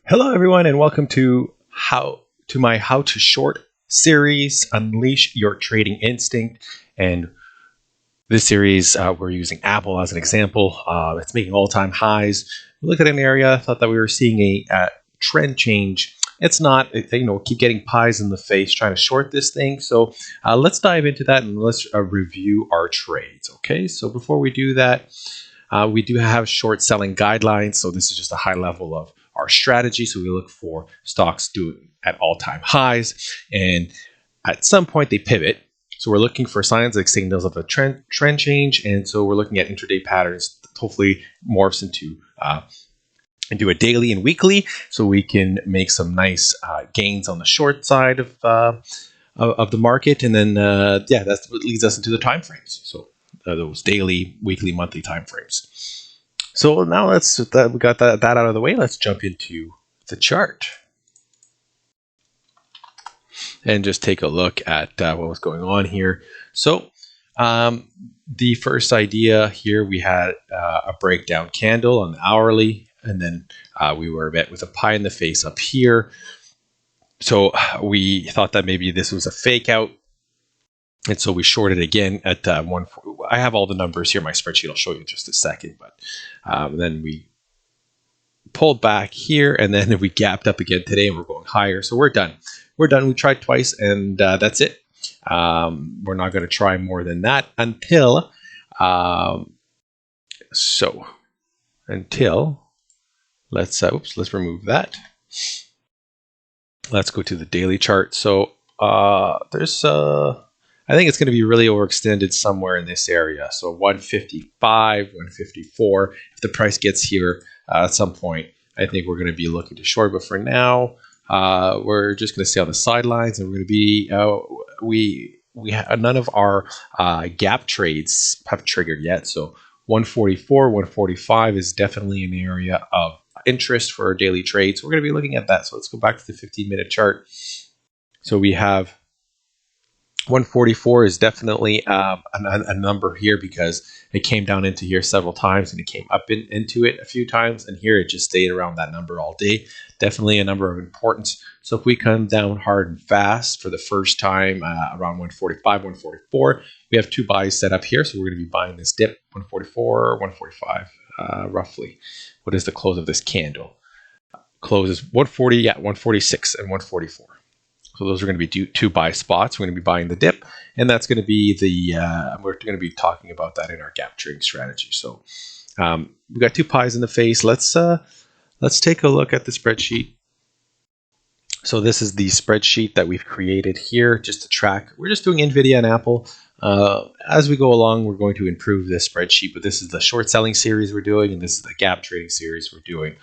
Hello everyone and welcome to my How to Short series, Unleash Your Trading Instinct. And this series, we're using Apple as an example. It's making all-time highs. We look at an area, thought that we were seeing a trend change. It's not, keep getting pies in the face trying to short this thing. So let's dive into that and let's review our trades. Okay, so before we do that, we do have short selling guidelines. So this is just a high level of our strategy. So we look for stocks doing at all-time highs, and at some point they pivot. So we're looking for signs like signals of a trend change, and so we're looking at intraday patterns. Hopefully morphs into a daily and weekly, so we can make some nice gains on the short side of the market, and then that's what leads us into the time frames. So those daily, weekly, monthly time frames. So now we got that out of the way. Let's jump into the chart and just take a look at what was going on here. So the first idea here, we had a breakdown candle on the hourly, and then we were met with a pie in the face up here. So we thought that maybe this was a fake out. And so we shorted again at 140. I have all the numbers here in my spreadsheet. I'll show you in just a second. But then we pulled back here, and then we gapped up again today, and we're going higher. So we're done. We're done. We tried twice, and that's it. We're not going to try more than that until let's remove that. Let's go to the daily chart. So I think it's going to be really overextended somewhere in this area. So 155, 154. If the price gets here at some point, I think we're going to be looking to short. But for now, we're just going to stay on the sidelines, and we're going to be none of our gap trades have triggered yet. So 144, 145 is definitely an area of interest for our daily trades. So we're going to be looking at that. So let's go back to the 15-minute chart. So we have 144 is definitely a number here because it came down into here several times, and it came up into it a few times, and here it just stayed around that number all day. Definitely a number of importance. So if we come down hard and fast for the first time around 145, 144, we have two buys set up here. So we're going to be buying this dip, 144, 145 roughly. What is the close of this candle? Close is 140, 146 and 144. So those are going to be two buy spots. We're going to be buying the dip, and that's going to be we're going to be talking about that in our gap trading strategy. So we've got two pies in the face. Let's take a look at the spreadsheet. So this is the spreadsheet that we've created here just to track. We're just doing NVIDIA and Apple. As we go along, we're going to improve this spreadsheet, but this is the short selling series we're doing, and this is the gap trading series we're doing.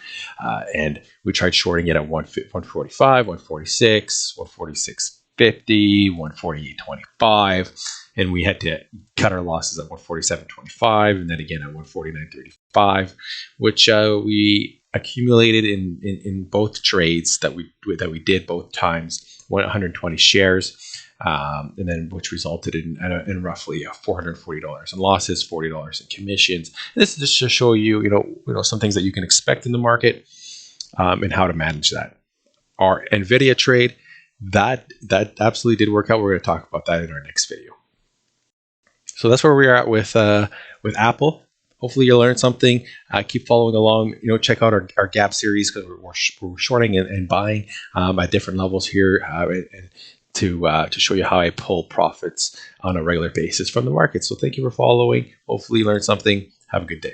And we tried shorting it at 145, 146, 146.50, 148.25, and we had to cut our losses at 147.25, and then again at 149.35, which we accumulated in both trades that we did both times, 120 shares. And then which resulted in roughly $440 in losses, $40 in commissions. And this is just to show you, some things that you can expect in the market and how to manage that. Our NVIDIA trade, that absolutely did work out. We're going to talk about that in our next video. So that's where we are at with Apple. Hopefully you learned something. Keep following along. Check out our gap series because we're shorting and buying at different levels here. And to show you how I pull profits on a regular basis from the market. So thank you for following. Hopefully you learned something. Have a good day.